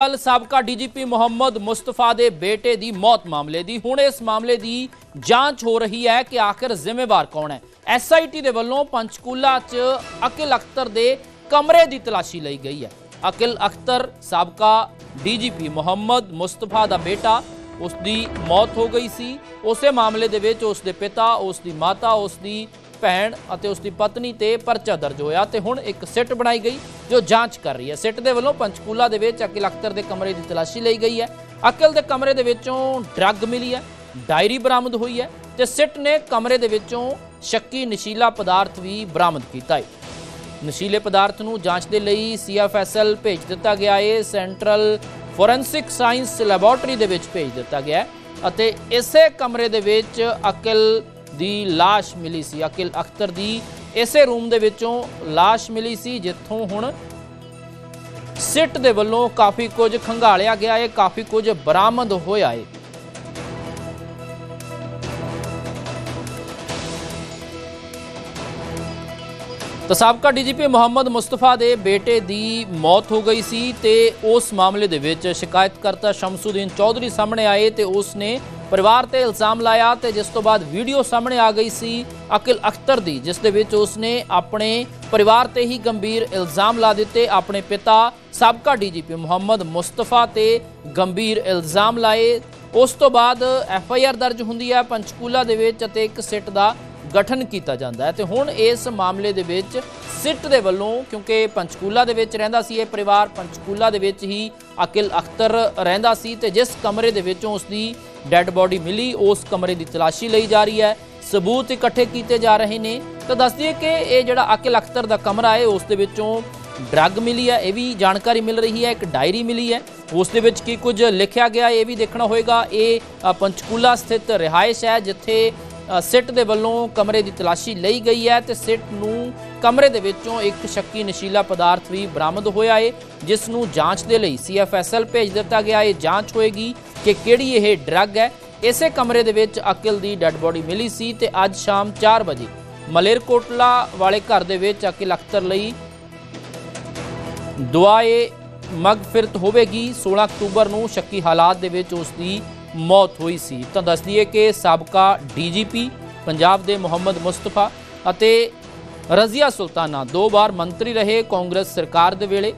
कल साबका डीजीपी मुहम्मद मुस्तफा के बेटे की मौत मामले की हुण इस मामले की जांच हो रही है कि आखिर जिम्मेवार कौन है। SIT के वलों पंचकूला च अकिल अख्तर के कमरे की तलाशी ली गई है। अकिल अख्तर साबका डीजीपी मुहम्मद मुस्तफा का बेटा, उसकी मौत हो गई सी। उस मामले दे विच उसके पिता, उसकी माता, उसकी भैन और उसकी पत्नी ते परचा दर्ज होया ते हुण एक सिट बनाई गई जो जांच कर रही है। सिट दे वलों पंचकूला दे विच अकिल अख्तर के कमरे की तलाशी ली गई है। अकिल के कमरे दे विचों ड्रग मिली है, डायरी बरामद हुई है ते सिट ने कमरे दे विचों शक्की नशीला पदार्थ भी बरामद किया है। नशीले पदार्थ नूं जांच दे लई CFSL भेज दिता गया है। सेंट्रल फोरेंसिक साइंस लैबोरेटरी दे विच भेज दिता गया है अते इसे कमरे दे विच अकिल दी लाश मिली सी। अकिल अख्तर दी इसे रूम दे विचों लाश मिली सी जिथों हुण सिट दे वल्लों काफ़ी कुछ खंगालिया गया है, काफ़ी कुछ बरामद होया है। तो साबका डीजीपी मुहम्मद मुस्तफा के बेटे की मौत हो गई सी ते उस मामले दे विच शिकायतकर्ता शमसुद्दीन चौधरी सामने आए तो उसने परिवार ते इल्जाम लाया ते जिस तो बाद वीडियो सामने आ गई सी अकिल अख्तर दी, जिस दे विच उसने अपने परिवार ते ही गंभीर इल्जाम ला दिते। अपने पिता साबका डीजीपी मुहम्मद मुस्तफा ते गंभीर इल्जाम लाए। उस तो बाद FIR दर्ज हुंदी है पंचकूला दे विच ते एक सिट दा गठन किया जाता है। तो हुण इस मामले दे विच सिट दे वल्लों, क्योंकि पंचकूला दे विच रहिंदा सी ये परिवार, पंचकूला दे विच ही अकिल अख्तर रहिंदा सी ते जिस कमरे दे विचों उसकी डैड बॉडी मिली उस कमरे की तलाशी ली जा रही है, सबूत इकट्ठे किए जा रहे हैं। तो दस दिए कि ये जिहड़ा अकिल अख्तर का कमरा है उस दे विचों ड्रग मिली है, ये भी जानकारी मिल रही है। एक डायरी मिली है, उस दे विच की कुछ लिखा गया ये भी देखना होएगा। ये पंचकूला स्थित रिहाइश है जिथे सिट दे वल्लों कमरे की तलाशी ली गई है तो सिट नूं कमरे दे विचों एक शक्की नशीला पदार्थ भी बरामद होया है जिसनूं जांच दे लई CFSL भेज दिता गया है। जांच होएगी कि किहड़ी यह ड्रग है। इसे कमरे दे विच अकिल दी डैड बॉडी मिली सी ते अज शाम 4 बजे मलेरकोटला वाले घर दे विच अकिल अख्तर लई दुआए मगफिरत होवेगी। 16 अक्तूबर नूं शक्की हालात दे विच उसकी मौत हुई सी। तो दस दिए कि साबका DGP पंजाब दे मुहम्मद मुस्तफा अते रज़िया सुल्ताना 2 बार मंत्री रहे कांग्रेस सरकार दे वेले।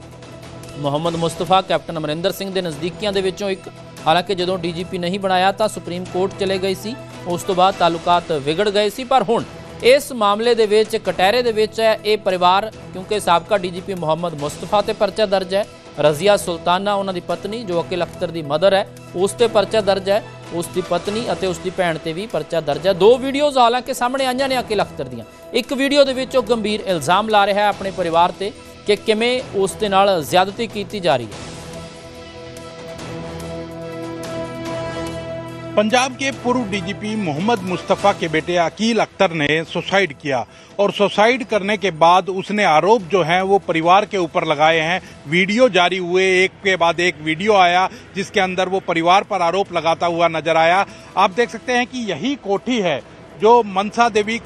मुहम्मद मुस्तफा कैप्टन अमरिंदर सिंह दे नज़दीकियां दे विचों एक, हालांकि जदों DGP नहीं बनाया तो सुप्रीम कोर्ट चले गए सी, उस तो बाद तालुकात विगड़ गए सी। पर हुण इस मामले दे विच कटहरे दे विच है ये परिवार, क्योंकि साबका DGP मुहम्मद मुस्तफा ते परचा दर्ज है। रज़िया सुल्ताना उन्हां दी पत्नी जो अकिल अख्तर दी मदर है उस ते परचा दर्ज है, उसकी पत्नी और उसकी भैन ते भी परचा दर्ज है। 2 वीडियोज़ हालांकि सामने आईयां ने अकिल अख्तर दियां। एक वीडियो दे विच गंभीर इल्जाम ला रहा है अपने परिवार ते कि किवें उस दे नाल ज़्यादती की जा रही है। पंजाब के पूर्व DGP मोहम्मद मुस्तफ़ा के बेटे अकील अख्तर ने सुसाइड किया और सुसाइड करने के बाद उसने आरोप जो हैं वो परिवार के ऊपर लगाए हैं। वीडियो जारी हुए, एक के बाद एक वीडियो आया जिसके अंदर वो परिवार पर आरोप लगाता हुआ नजर आया। आप देख सकते हैं कि यही कोठी है जो मनसा देवी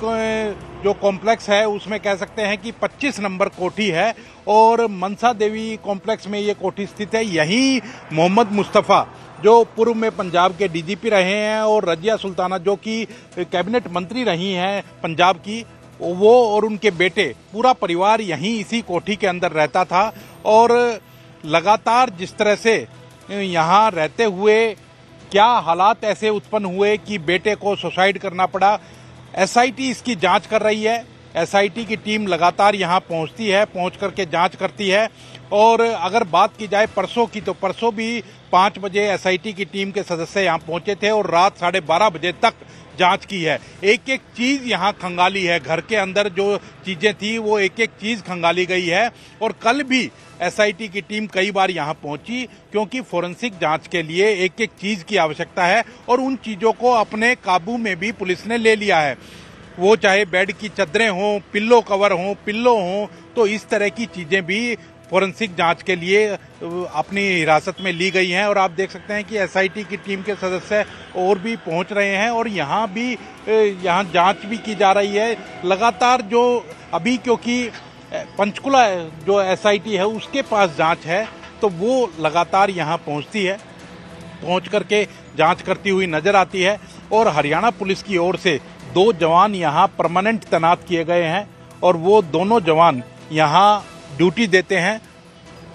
जो कॉम्प्लेक्स है उसमें कह सकते हैं कि 25 नंबर कोठी है और मनसा देवी कॉम्प्लेक्स में ये कोठी स्थित है। यही मोहम्मद मुस्तफ़ा जो पूर्व में पंजाब के DGP रहे हैं और रज़िया सुल्ताना जो कि कैबिनेट मंत्री रही हैं पंजाब की, वो और उनके बेटे पूरा परिवार यहीं इसी कोठी के अंदर रहता था। और लगातार जिस तरह से यहाँ रहते हुए क्या हालात ऐसे उत्पन्न हुए कि बेटे को सुसाइड करना पड़ा, SIT इसकी जांच कर रही है। SIT की टीम लगातार यहाँ पहुँचती है, पहुँच करके जांच करती है। और अगर बात की जाए परसों की, तो परसों भी 5 बजे SIT की टीम के सदस्य यहाँ पहुंचे थे और रात 12:30 बजे तक जांच की है। एक एक चीज़ यहाँ खंगाली है, घर के अंदर जो चीज़ें थी वो एक एक चीज़ खंगाली गई है। और कल भी SIT की टीम कई बार यहाँ पहुंची क्योंकि फोरेंसिक जांच के लिए एक एक चीज़ की आवश्यकता है और उन चीज़ों को अपने काबू में भी पुलिस ने ले लिया है। वो चाहे बेड की चादरें हों, पिल्लो कवर हों, पिल्लो हों, तो इस तरह की चीज़ें भी फोरेंसिक जांच के लिए अपनी हिरासत में ली गई हैं। और आप देख सकते हैं कि SIT की टीम के सदस्य और भी पहुंच रहे हैं और यहाँ भी यहाँ जांच भी की जा रही है लगातार। जो अभी क्योंकि पंचकुला जो SIT है उसके पास जांच है, तो वो लगातार यहाँ पहुँचती है, पहुँच करके जांच करती हुई नजर आती है। और हरियाणा पुलिस की ओर से 2 जवान यहाँ परमानेंट तैनात किए गए हैं और वो दोनों जवान यहाँ ड्यूटी देते हैं।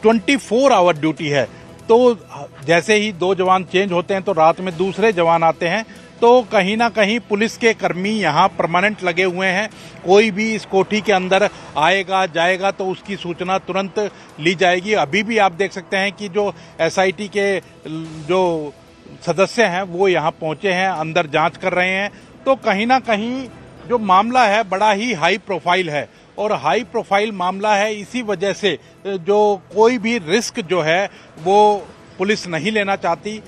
24 आवर ड्यूटी है, तो जैसे ही 2 जवान चेंज होते हैं तो रात में दूसरे जवान आते हैं। तो कहीं ना कहीं पुलिस के कर्मी यहाँ परमानेंट लगे हुए हैं। कोई भी इस कोठी के अंदर आएगा जाएगा तो उसकी सूचना तुरंत ली जाएगी। अभी भी आप देख सकते हैं कि जो एसआईटी के जो सदस्य हैं वो यहाँ पहुंचे हैं, अंदर जांच कर रहे हैं। तो कहीं ना कहीं जो मामला है बड़ा ही हाई प्रोफाइल है और हाई प्रोफाइल मामला है, इसी वजह से जो कोई भी रिस्क जो है वो पुलिस नहीं लेना चाहती